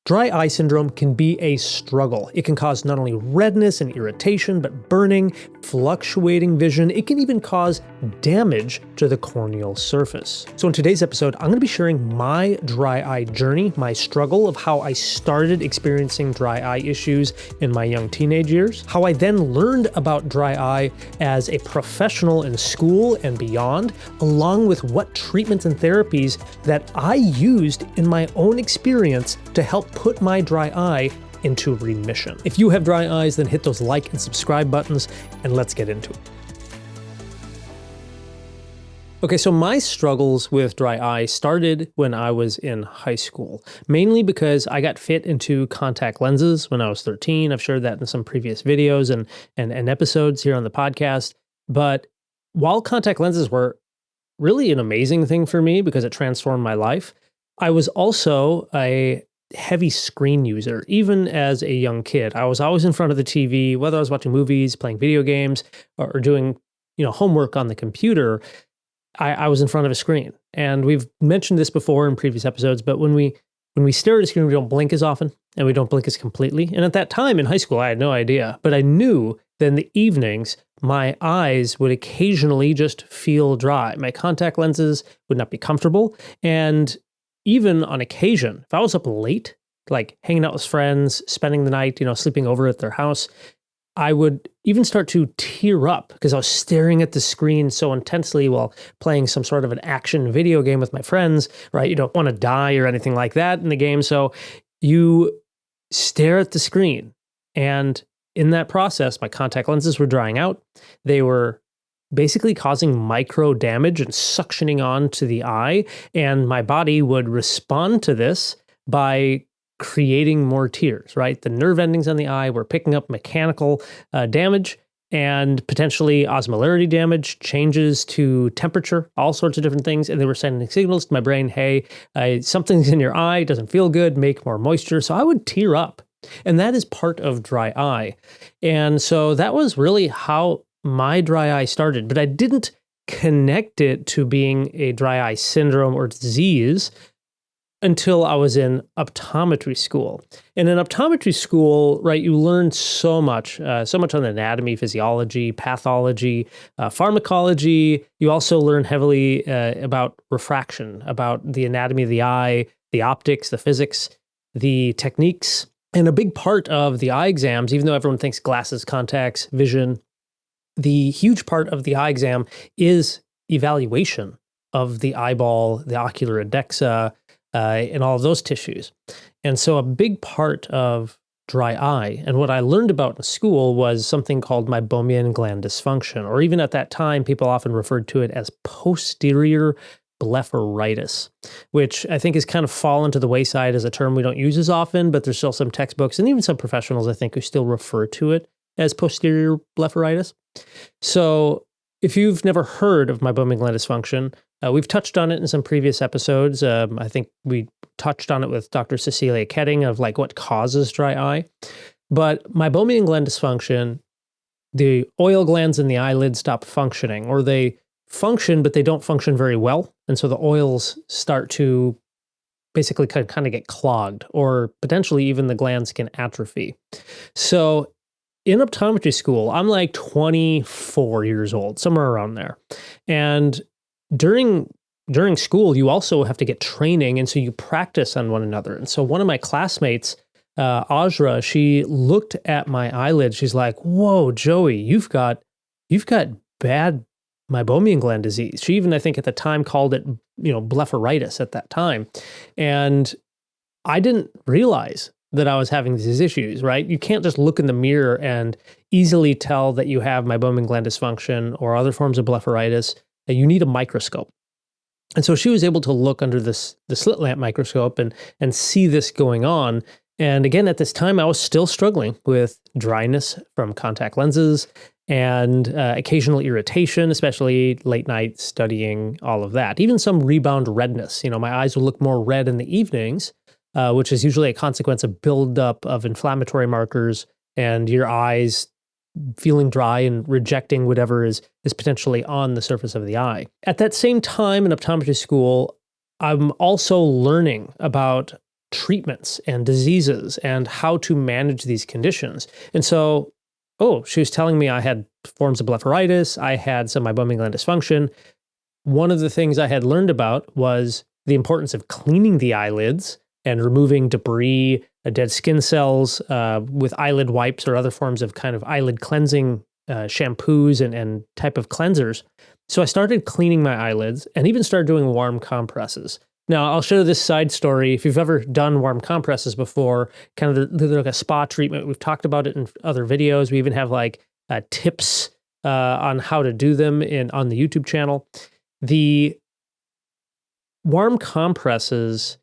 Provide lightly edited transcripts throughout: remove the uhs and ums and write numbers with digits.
Dry eye syndrome can be a struggle. It can cause not only redness and irritation, but burning, fluctuating vision. It can even cause damage to the corneal surface. So in today's episode, I'm going to be sharing my dry eye journey, my struggle of how I started experiencing dry eye issues in my young teenage years, how I then learned about dry eye as a professional in school and beyond, along with what treatments and therapies that I used in my own experience to help put my dry eye into remission. If you have dry eyes, then hit those like and subscribe buttons, and let's get into it. Okay, so my struggles with dry eye started when I was in high school, mainly because I got fit into contact lenses when I was 13. I've shared that in some previous videos and episodes here on the podcast. But while contact lenses were really an amazing thing for me because it transformed my life, I was also a heavy screen user. Even as a young kid, I was always in front of the TV, whether I was watching movies, playing video games, or doing homework on the computer. I was in front of a screen. And we've mentioned this before in previous episodes, but when we stare at a screen, we don't blink as often and we don't blink as completely. And at that time in high school, I had no idea, but I knew that in the evenings, my eyes would occasionally just feel dry. My contact lenses would not be comfortable. And even on occasion, if I was up late, like hanging out with friends, spending the night, sleeping over at their house, I would even start to tear up because I was staring at the screen so intensely while playing some sort of an action video game with my friends, right? You don't want to die or anything like that in the game. So you stare at the screen. And in that process, my contact lenses were drying out. They were basically causing micro damage and suctioning on to the eye. And my body would respond to this by creating more tears, right? The nerve endings on the eye were picking up mechanical damage and potentially osmolarity damage, changes to temperature, all sorts of different things. And they were sending signals to my brain, hey, something's in your eye, doesn't feel good, make more moisture. So I would tear up. And that is part of dry eye. And so that was really how my dry eye started, but I didn't connect it to being a dry eye syndrome or disease until I was in optometry school. And in optometry school, right, you learn so much on anatomy, physiology, pathology, pharmacology. You also learn heavily about refraction, about the anatomy of the eye, the optics, the physics, the techniques. And a big part of the eye exams, even though everyone thinks glasses, contacts, vision, the huge part of the eye exam is evaluation of the eyeball, the ocular addexa, and all of those tissues. And so a big part of dry eye, and what I learned about in school, was something called meibomian gland dysfunction, or even at that time, people often referred to it as posterior blepharitis, which I think has kind of fallen to the wayside as a term we don't use as often, but there's still some textbooks and even some professionals, I think, who still refer to it as posterior blepharitis. So if you've never heard of meibomian gland dysfunction, we've touched on it in some previous episodes. I think we touched on it with Dr. Cecilia Ketting of like what causes dry eye. But meibomian gland dysfunction, the oil glands in the eyelid stop functioning, or they function, but they don't function very well. And so the oils start to basically kind of get clogged, or potentially even the glands can atrophy. So in optometry school, I'm like 24 years old, somewhere around there. And during school, you also have to get training, and so you practice on one another. And so one of my classmates, Ajra, she looked at my eyelid. She's like, "Whoa, Joey, you've got bad meibomian gland disease." She even, I think at the time, called it, blepharitis at that time. And I didn't realize that I was having these issues, right? You can't just look in the mirror and easily tell that you have meibomian gland dysfunction or other forms of blepharitis. You need a microscope. And so she was able to look under the slit lamp microscope and see this going on. And again, at this time, I was still struggling with dryness from contact lenses and occasional irritation, especially late night studying, all of that. Even some rebound redness. My eyes would look more red in the evenings, which is usually a consequence of buildup of inflammatory markers and your eyes feeling dry and rejecting whatever is potentially on the surface of the eye. At that same time in optometry school, I'm also learning about treatments and diseases and how to manage these conditions. And so, she was telling me I had forms of blepharitis, I had some meibomian gland dysfunction. One of the things I had learned about was the importance of cleaning the eyelids and removing debris, dead skin cells with eyelid wipes or other forms of kind of eyelid cleansing shampoos and type of cleansers. So I started cleaning my eyelids and even started doing warm compresses. Now, I'll show this side story. If you've ever done warm compresses before, kind of they're like a spa treatment. We've talked about it in other videos. We even have like tips on how to do them on the YouTube channel. The warm compresses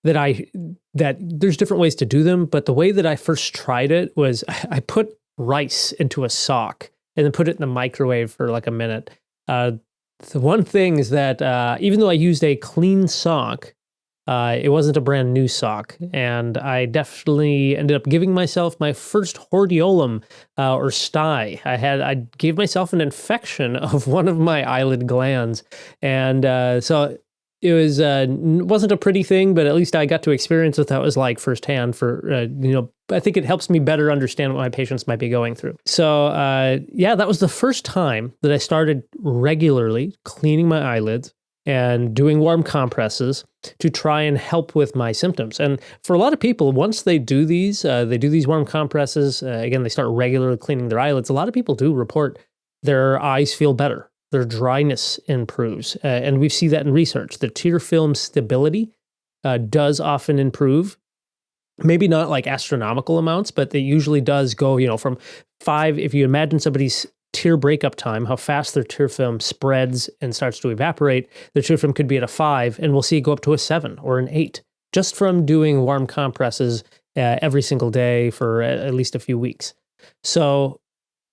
that there's different ways to do them, but the way that I first tried it was I put rice into a sock and then put it in the microwave for like a minute. The one thing is that even though I used a clean sock, it wasn't a brand new sock. And I definitely ended up giving myself my first hordeolum or sty. I gave myself an infection of one of my eyelid glands. And so it wasn't a pretty thing, but at least I got to experience what that was like firsthand I think it helps me better understand what my patients might be going through. So that was the first time that I started regularly cleaning my eyelids and doing warm compresses to try and help with my symptoms. And for a lot of people, once they do these warm compresses, again, they start regularly cleaning their eyelids, a lot of people do report their eyes feel better. Their dryness improves. And we see that in research. The tear film stability does often improve. Maybe not like astronomical amounts, but it usually does go, from 5, if you imagine somebody's tear breakup time, how fast their tear film spreads and starts to evaporate, their tear film could be at a 5, and we'll see it go up to a 7 or an 8, just from doing warm compresses every single day for at least a few weeks. So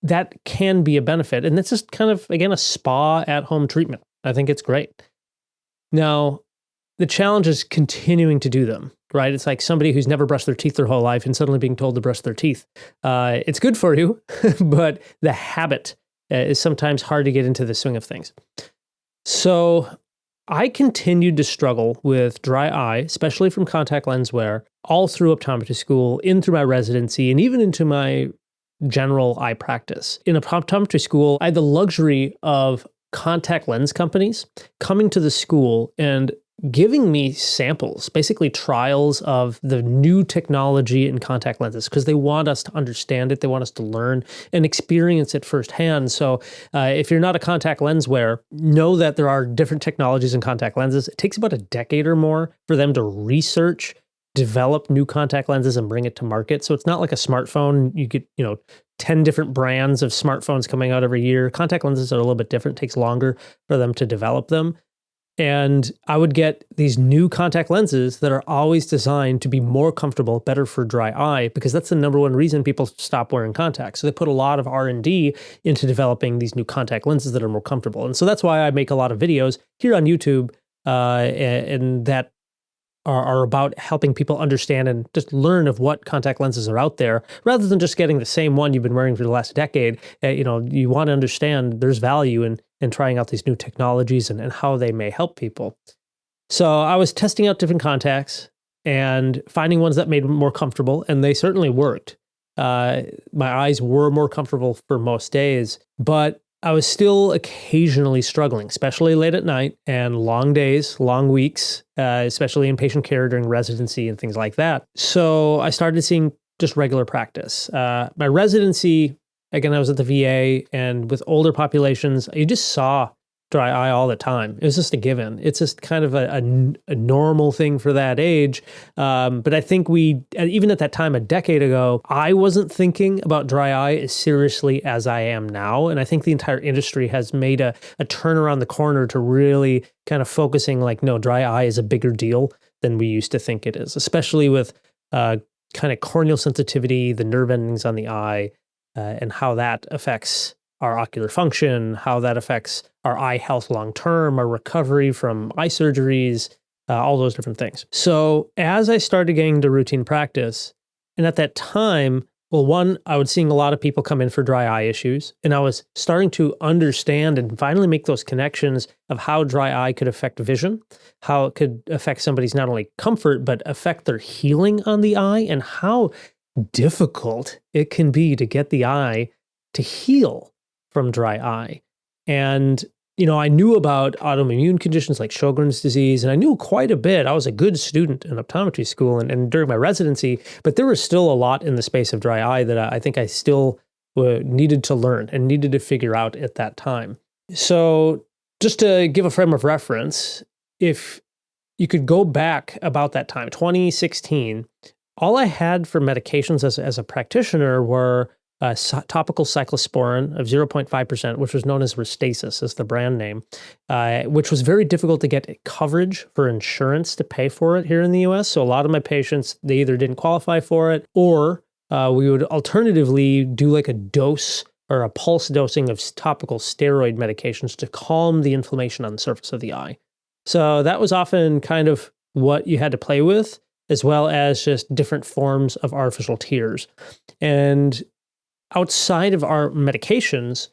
that can be a benefit. And it's just kind of, again, a spa at-home treatment. I think it's great. Now, the challenge is continuing to do them, right? It's like somebody who's never brushed their teeth their whole life and suddenly being told to brush their teeth. It's good for you, but the habit is sometimes hard to get into the swing of things. So I continued to struggle with dry eye, especially from contact lens wear, all through optometry school, in through my residency, and even into my general eye practice. In optometry school, I had the luxury of contact lens companies coming to the school and giving me samples, basically trials of the new technology in contact lenses, because they want us to understand it, they want us to learn and experience it firsthand. So if you're not a contact lens wearer, know that there are different technologies in contact lenses. It takes about a decade or more for them to research, develop new contact lenses and bring it to market. So it's not like a smartphone. You get, 10 different brands of smartphones coming out every year. Contact lenses are a little bit different. It takes longer for them to develop them. And I would get these new contact lenses that are always designed to be more comfortable, better for dry eye, because that's the number one reason people stop wearing contacts. So they put a lot of R&D into developing these new contact lenses that are more comfortable. And so that's why I make a lot of videos here on YouTube and that are about helping people understand and just learn of what contact lenses are out there, rather than just getting the same one you've been wearing for the last decade. You want to understand there's value in trying out these new technologies and how they may help people. So I was testing out different contacts and finding ones that made me more comfortable, and they certainly worked. My eyes were more comfortable for most days, but I was still occasionally struggling, especially late at night and long days, long weeks, especially in patient care during residency and things like that. So I started seeing just regular practice. My residency, again, I was at the VA, and with older populations, you just saw dry eye all the time. It was just a given. It's just kind of a normal thing for that age. But I think even at that time, a decade ago, I wasn't thinking about dry eye as seriously as I am now. And I think the entire industry has made a turn around the corner to really kind of focusing like, no, dry eye is a bigger deal than we used to think it is, especially with kind of corneal sensitivity, the nerve endings on the eye, and how that affects our ocular function, how that affects our eye health long-term, our recovery from eye surgeries, all those different things. So as I started getting to routine practice, and at that time, Well, one, I was seeing a lot of people come in for dry eye issues, and I was starting to understand and finally make those connections of how dry eye could affect vision, how it could affect somebody's not only comfort, but affect their healing on the eye, and how difficult it can be to get the eye to heal from dry eye. And I knew about autoimmune conditions like Sjogren's disease, and I knew quite a bit. I was a good student in optometry school and during my residency, but there was still a lot in the space of dry eye that I think I still needed to learn and needed to figure out at that time. So just to give a frame of reference, if you could go back about that time, 2016, all I had for medications as a practitioner were topical cyclosporin of 0.5%, which was known as Restasis, as the brand name, which was very difficult to get coverage for insurance to pay for it here in the US. So a lot of my patients, they either didn't qualify for it, or we would alternatively do like a dose or a pulse dosing of topical steroid medications to calm the inflammation on the surface of the eye. So that was often kind of what you had to play with, as well as just different forms of artificial tears. And outside of our medications,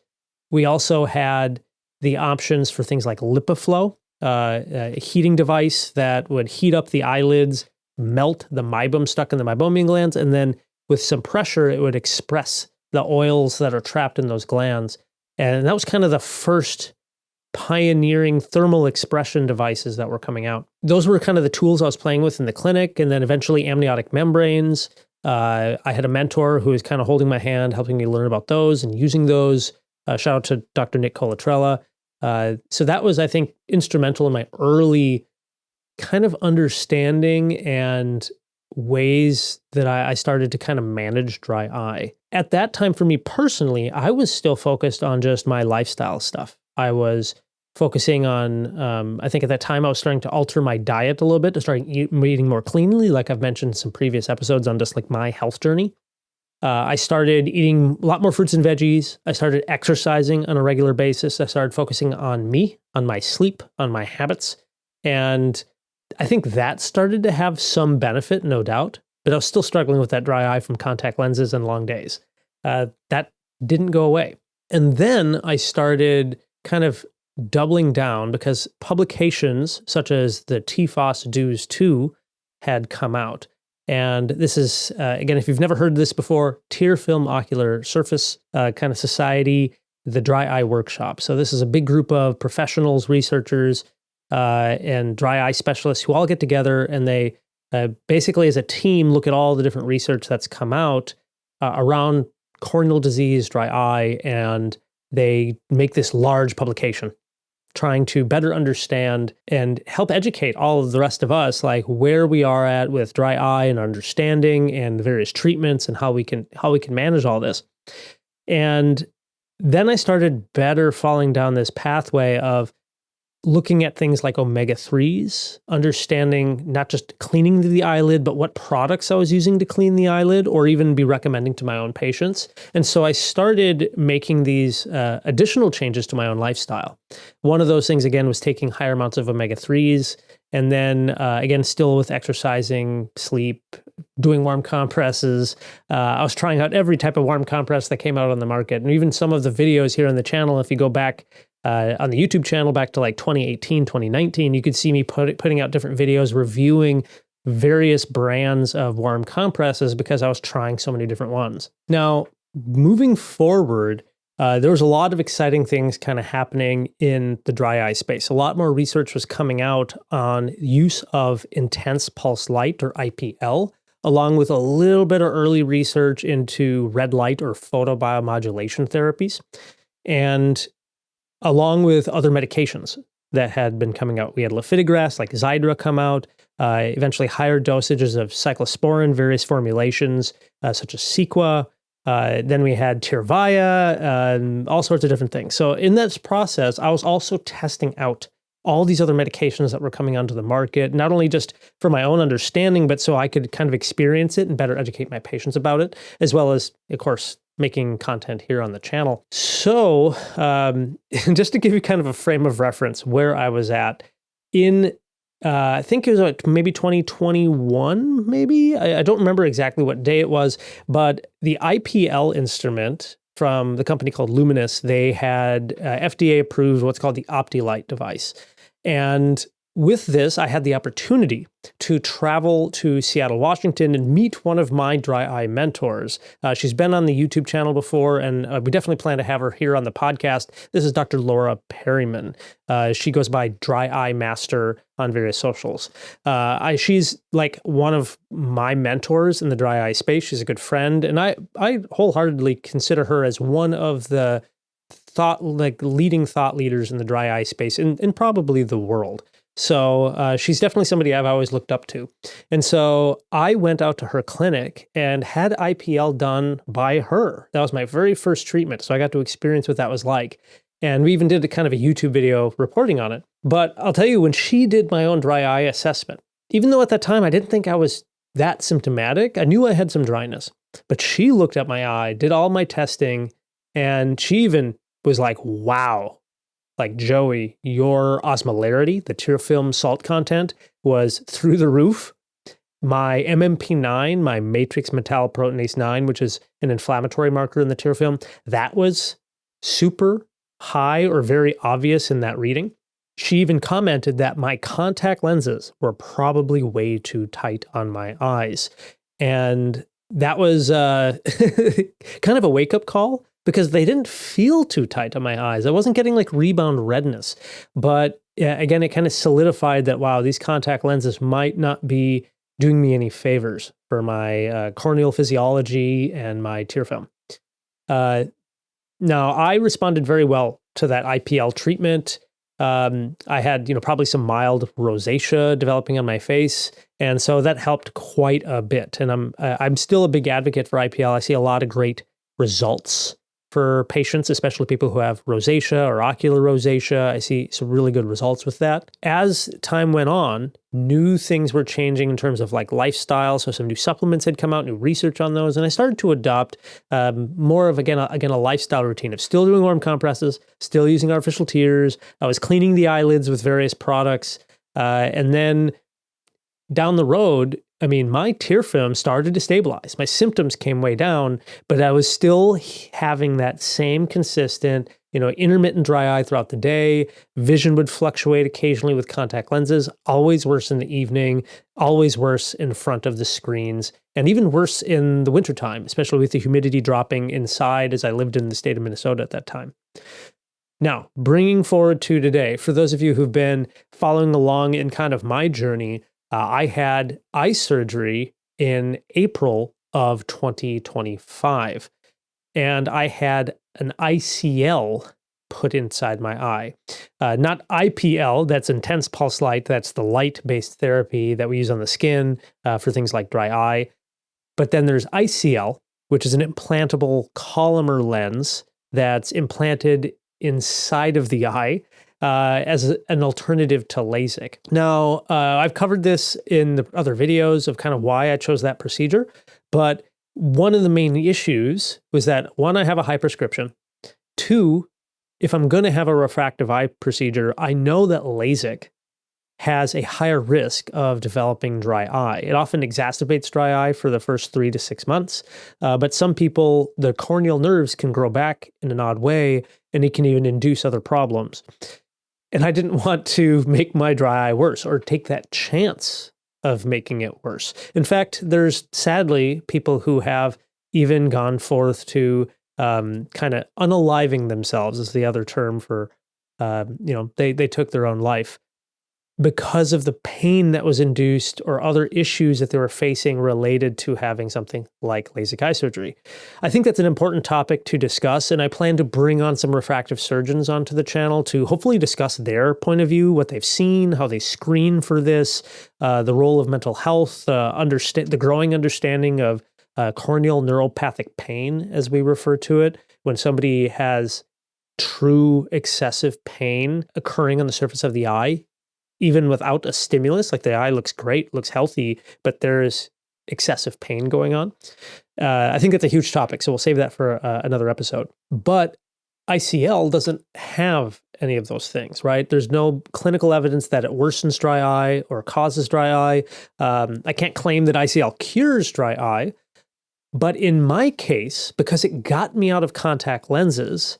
we also had the options for things like LipiFlow, a heating device that would heat up the eyelids, melt the meibum stuck in the meibomian glands, and then with some pressure, it would express the oils that are trapped in those glands. And that was kind of the first pioneering thermal expression devices that were coming out. Those were kind of the tools I was playing with in the clinic, and then eventually amniotic membranes. I had a mentor who was kind of holding my hand, helping me learn about those and using those. Shout out to Dr. Nick Colatrella. So that was, I think, instrumental in my early kind of understanding and ways that I started to kind of manage dry eye. At that time, for me personally, I was still focused on just my lifestyle stuff. I was focusing on, I think at that time I was starting to alter my diet a little bit, to start eating more cleanly, like I've mentioned in some previous episodes on just like my health journey. I started eating a lot more fruits and veggies. I started exercising on a regular basis. I started focusing on me, on my sleep, on my habits. And I think that started to have some benefit, no doubt, but I was still struggling with that dry eye from contact lenses and long days. That didn't go away. And then I started kind of doubling down because publications such as the TFOS DEWS 2 had come out. And this is, again, if you've never heard this before, Tear Film Ocular Surface kind of society, the dry eye workshop. So this is a big group of professionals, researchers, and dry eye specialists who all get together, and they basically as a team look at all the different research that's come out around corneal disease, dry eye, and they make this large publication trying to better understand and help educate all of the rest of us, like where we are at with dry eye and understanding and various treatments and how we can manage all this. And then I started better falling down this pathway of looking at things like omega-3s, understanding not just cleaning the eyelid, but what products I was using to clean the eyelid, or even be recommending to my own patients. And so I started making these additional changes to my own lifestyle. One of those things, again, was taking higher amounts of omega-3s, and then, again, still with exercising, sleep, doing warm compresses. I was trying out every type of warm compress that came out on the market. And even some of the videos here on the channel, if you go back on the YouTube channel back to like 2018, 2019, you could see me putting out different videos reviewing various brands of warm compresses because I was trying so many different ones. Now, moving forward, there was a lot of exciting things kind of happening in the dry eye space. A lot more research was coming out on use of intense pulse light, or IPL, along with a little bit of early research into red light or photobiomodulation therapies, and along with other medications that had been coming out. We had lifitegrast, like Xiidra, come out, eventually higher dosages of cyclosporin, various formulations, such as Cequa. Then we had Tyrvaya, and all sorts of different things. So in this process, I was also testing out all these other medications that were coming onto the market, not only just for my own understanding, but so I could kind of experience it and better educate my patients about it, as well as, of course, making content here on the channel. So just to give you kind of a frame of reference where I was at, in I think it was like maybe 2021, maybe? I don't remember exactly what day it was, but the IPL instrument from the company called Luminous, they had FDA approved what's called the OptiLight device. And with this, I had the opportunity to travel to Seattle, Washington, and meet one of my dry eye mentors. She's been on the YouTube channel before, and we definitely plan to have her here on the podcast. This is Dr. Laura Perryman. She goes by Dry Eye Master on various socials. She's like one of my mentors in the dry eye space. She's a good friend, and I wholeheartedly consider her as one of the leading thought leaders in the dry eye space in probably the world. So she's definitely somebody I've always looked up to. And so I went out to her clinic and had IPL done by her. That was my very first treatment. So I got to experience what that was like. And we even did a kind of a YouTube video reporting on it. But I'll tell you, when she did my own dry eye assessment, even though at that time I didn't think I was that symptomatic, I knew I had some dryness. But she looked at my eye, did all my testing, and she even was like, wow. Like, Joey, your osmolarity, the tear film salt content, was through the roof. My MMP9, my matrix metalloproteinase 9, which is an inflammatory marker in the tear film, that was super high or very obvious in that reading. She even commented that my contact lenses were probably way too tight on my eyes. And that was kind of a wake-up call, because they didn't feel too tight on my eyes. I wasn't getting like rebound redness. But again, it kind of solidified that, wow, these contact lenses might not be doing me any favors for my corneal physiology and my tear film. Now, I responded very well to that IPL treatment. I had, probably some mild rosacea developing on my face. And so that helped quite a bit. And I'm still a big advocate for IPL. I see a lot of great results for patients, especially people who have rosacea or ocular rosacea. I see some really good results with that. As time went on, new things were changing in terms of like lifestyle. So some new supplements had come out, new research on those. And I started to adopt more of, again, a lifestyle routine of still doing warm compresses, still using artificial tears. I was cleaning the eyelids with various products. And then down the road, my tear film started to stabilize. My symptoms came way down, but I was still having that same consistent, intermittent dry eye throughout the day. Vision would fluctuate occasionally with contact lenses, always worse in the evening, always worse in front of the screens, and even worse in the wintertime, especially with the humidity dropping inside, as I lived in the state of Minnesota at that time. Now, bringing forward to today, for those of you who've been following along in kind of my journey, I had eye surgery in April of 2025, and I had an ICL put inside my eye. Not IPL, that's intense pulse light, that's the light-based therapy that we use on the skin for things like dry eye. But then there's ICL, which is an implantable Collamer lens that's implanted inside of the eye, as an alternative to LASIK. Now, I've covered this in the other videos of kind of why I chose that procedure, but one of the main issues was that, one, I have a high prescription. Two, if I'm going to have a refractive eye procedure, I know that LASIK has a higher risk of developing dry eye. It often exacerbates dry eye for the first 3 to 6 months, but some people, the corneal nerves can grow back in an odd way, and it can even induce other problems. And I didn't want to make my dry eye worse or take that chance of making it worse. In fact, there's sadly people who have even gone forth to kind of unaliving themselves, is the other term for, they took their own life because of the pain that was induced or other issues that they were facing related to having something like LASIK eye surgery. I think that's an important topic to discuss, and I plan to bring on some refractive surgeons onto the channel to hopefully discuss their point of view, what they've seen, how they screen for this, the role of mental health, the growing understanding of corneal neuropathic pain, as we refer to it, when somebody has true excessive pain occurring on the surface of the eye, even without a stimulus. Like, the eye looks great, looks healthy, but there's excessive pain going on. I think that's a huge topic, so we'll save that for another episode. But ICL doesn't have any of those things, right? There's no clinical evidence that it worsens dry eye or causes dry eye. I can't claim that ICL cures dry eye, but in my case, because it got me out of contact lenses,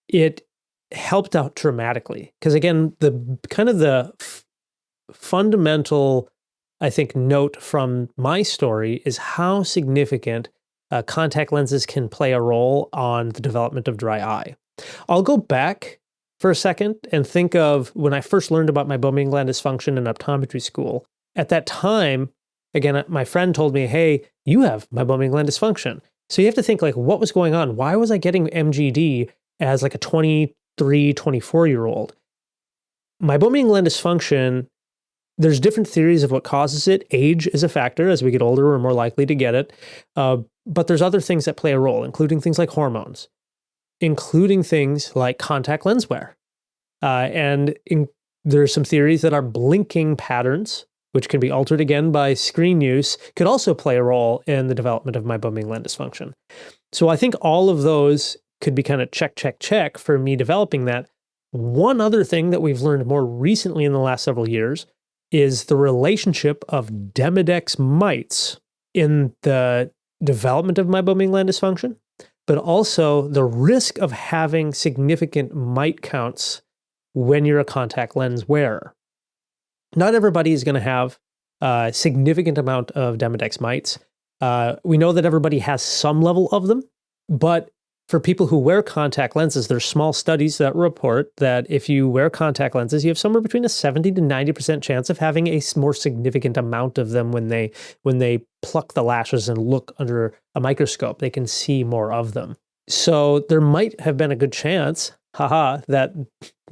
it helped out dramatically. Because again, the fundamental, I think, note from my story is how significant contact lenses can play a role on the development of dry eye. I'll go back for a second and think of when I first learned about meibomian gland dysfunction in optometry school. At that time, again, my friend told me, hey, you have meibomian gland dysfunction. So you have to think, like, what was going on? Why was I getting MGD as like a 23, 24-year-old? Meibomian gland dysfunction, there's different theories of what causes it. Age is a factor. As we get older, we're more likely to get it. But there's other things that play a role, including things like hormones, including things like contact lens wear. There's some theories that our blinking patterns, which can be altered again by screen use, could also play a role in the development of meibomian gland dysfunction. So I think all of those could be kind of check for me developing that. One other thing that we've learned more recently in the last several years is the relationship of Demodex mites in the development of meibomian gland dysfunction, but also the risk of having significant mite counts when you're a contact lens wearer. Not everybody is going to have a significant amount of Demodex mites. We know that everybody has some level of them, but for people who wear contact lenses, there's small studies that report that if you wear contact lenses, you have somewhere between a 70 to 90% chance of having a more significant amount of them when they pluck the lashes and look under a microscope. They can see more of them. So there might have been a good chance, that,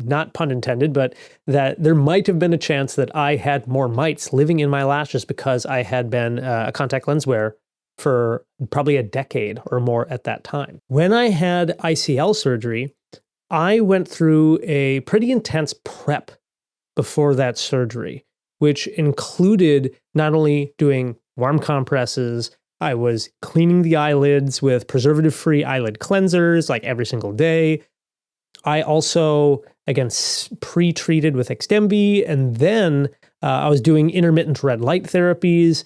not pun intended, but that there might have been a chance that I had more mites living in my lashes because I had been a contact lens wearer for probably a decade or more at that time. When I had ICL surgery, I went through a pretty intense prep before that surgery, which included not only doing warm compresses, I was cleaning the eyelids with preservative-free eyelid cleansers like every single day. I also, again, pre-treated with Xdemvy, and then I was doing intermittent red light therapies,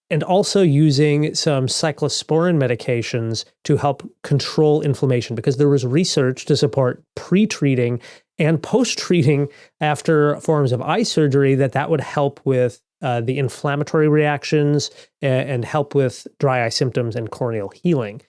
and also using some cyclosporin medications to help control inflammation, because there was research to support pre-treating and post-treating after forms of eye surgery that would help with the inflammatory reactions and help with dry eye symptoms and corneal healing.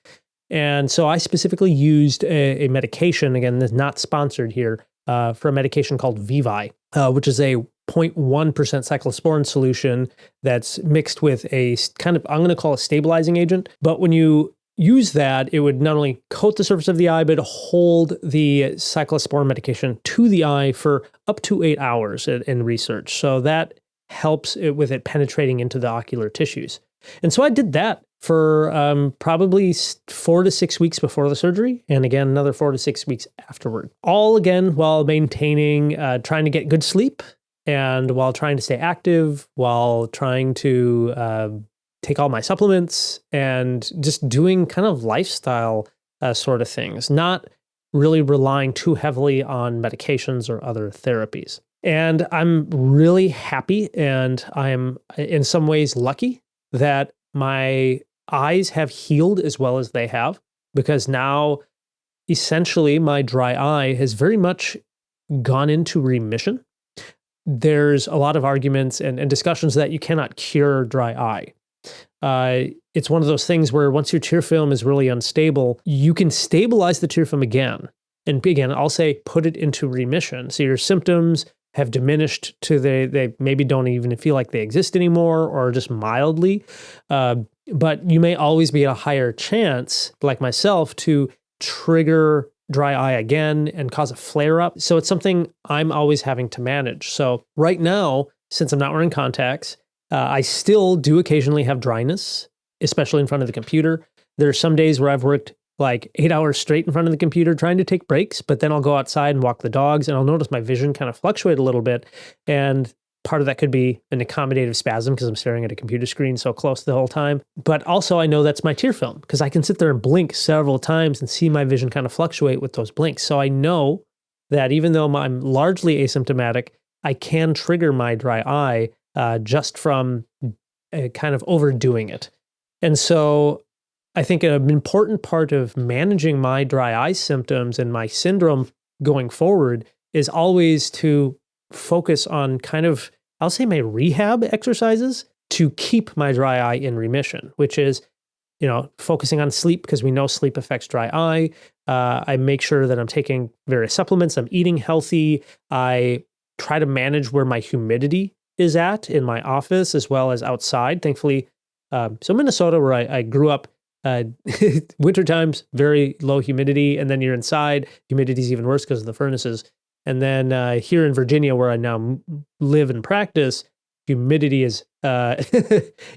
And so I specifically used a medication, again, that's not sponsored here, for a medication called Vivi, which is a 0.1% cyclosporin solution that's mixed with a kind of, I'm going to call it a stabilizing agent. But when you use that, it would not only coat the surface of the eye, but hold the cyclosporin medication to the eye for up to 8 hours in research. So that helps with it penetrating into the ocular tissues. And so I did that for probably 4 to 6 weeks before the surgery, and again, another 4 to 6 weeks afterward. All again while maintaining, trying to get good sleep, and while trying to stay active, while trying to take all my supplements, and just doing kind of lifestyle sort of things, not really relying too heavily on medications or other therapies. And I'm really happy, and I'm in some ways lucky that my eyes have healed as well as they have, because now essentially my dry eye has very much gone into remission. There's a lot of arguments and discussions that you cannot cure dry eye. It's one of those things where once your tear film is really unstable, you can stabilize the tear film again. And again, I'll say put it into remission. So your symptoms have diminished to they maybe don't even feel like they exist anymore, or just mildly. But you may always be at a higher chance, like myself, to trigger dry eye again and cause a flare-up. So it's something I'm always having to manage. So right now, since I'm not wearing contacts, I still do occasionally have dryness, especially in front of the computer. There are some days where I've worked like 8 hours straight in front of the computer trying to take breaks, but then I'll go outside and walk the dogs, and I'll notice my vision kind of fluctuate a little bit. And part of that could be an accommodative spasm because I'm staring at a computer screen so close the whole time. But also I know that's my tear film, because I can sit there and blink several times and see my vision kind of fluctuate with those blinks. So I know that even though I'm largely asymptomatic, I can trigger my dry eye just from kind of overdoing it. And so I think an important part of managing my dry eye symptoms and my syndrome going forward is always to focus on kind of, I'll say, my rehab exercises to keep my dry eye in remission, which is, focusing on sleep, because we know sleep affects dry eye. I make sure that I'm taking various supplements. I'm eating healthy. I try to manage where my humidity is at in my office as well as outside. Thankfully, so Minnesota, where I grew up, winter times, very low humidity. And then you're inside, humidity is even worse because of the furnaces. And then here in Virginia, where I now live and practice, humidity is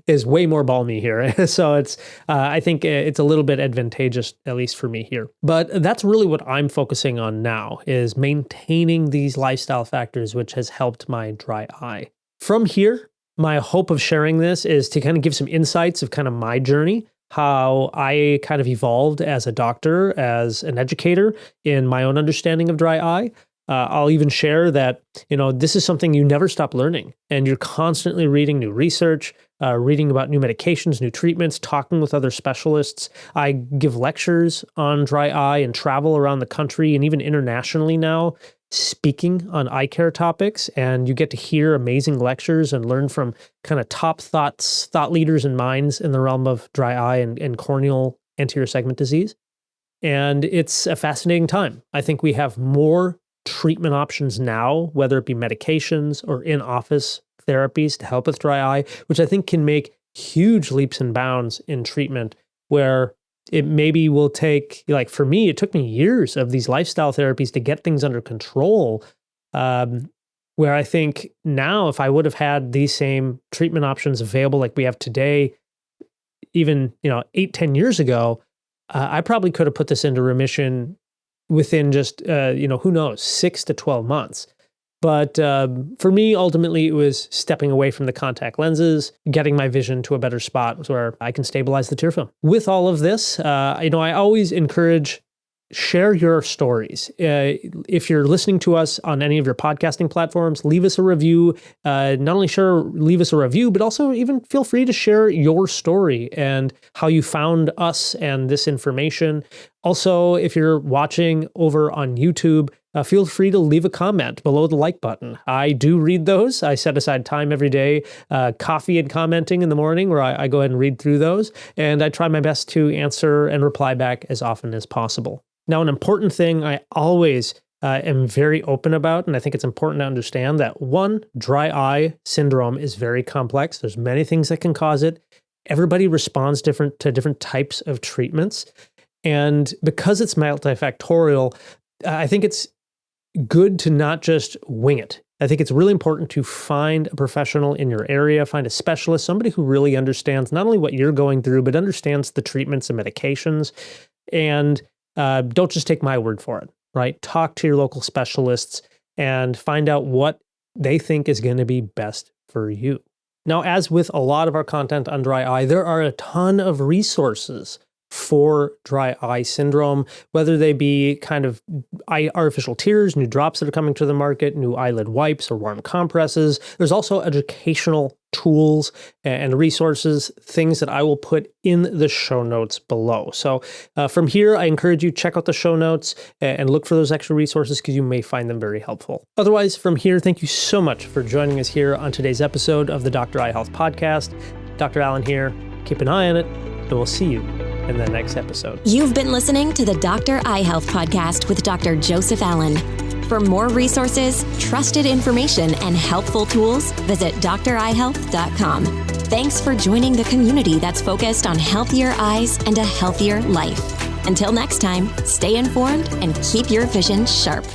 is way more balmy here. So it's I think it's a little bit advantageous, at least for me here. But that's really what I'm focusing on now, is maintaining these lifestyle factors, which has helped my dry eye. From here, my hope of sharing this is to kind of give some insights of kind of my journey, how I kind of evolved as a doctor, as an educator in my own understanding of dry eye. I'll even share that, this is something you never stop learning, and you're constantly reading new research, reading about new medications, new treatments, talking with other specialists. I give lectures on dry eye and travel around the country and even internationally now, speaking on eye care topics, and you get to hear amazing lectures and learn from kind of top thought leaders and minds in the realm of dry eye and corneal anterior segment disease. And it's a fascinating time. I think we have more treatment options now, whether it be medications or in-office therapies to help with dry eye, which I think can make huge leaps and bounds in treatment, where it maybe will take, like for me, it took me years of these lifestyle therapies to get things under control, where I think now if I would have had these same treatment options available like we have today, even 8-10 years ago, I probably could have put this into remission within just, who knows, 6 to 12 months. But for me, ultimately, it was stepping away from the contact lenses, getting my vision to a better spot where I can stabilize the tear film. With all of this, I always encourage, share your stories. If you're listening to us on any of your podcasting platforms, leave us a review. Not only leave us a review, but also even feel free to share your story and how you found us and this information. Also, if you're watching over on YouTube, feel free to leave a comment below the like button. I do read those. I set aside time every day, coffee and commenting in the morning, where I go ahead and read through those. And I try my best to answer and reply back as often as possible. Now, an important thing I always am very open about, and I think it's important to understand that, one, dry eye syndrome is very complex. There's many things that can cause it. Everybody responds to different types of treatments. And because it's multifactorial, I think it's good to not just wing it. I think it's really important to find a professional in your area, find a specialist, somebody who really understands not only what you're going through, but understands the treatments and medications. And don't just take my word for it, right? Talk to your local specialists and find out what they think is going to be best for you. Now, as with a lot of our content on dry eye, there are a ton of resources for dry eye syndrome, whether they be kind of artificial tears, new drops that are coming to the market, new eyelid wipes or warm compresses. There's also educational tools and resources, things that I will put in the show notes below. So from here, I encourage you to check out the show notes and look for those extra resources, because you may find them very helpful. Otherwise, from here, thank you so much for joining us here on today's episode of the Dr. Eye Health Podcast. Dr. Allen here. Keep an eye on it, and we'll see you in the next episode. You've been listening to the Dr. Eye Health Podcast with Dr. Joseph Allen. For more resources, trusted information, and helpful tools, visit dreyehealth.com. Thanks for joining the community that's focused on healthier eyes and a healthier life. Until next time, stay informed and keep your vision sharp.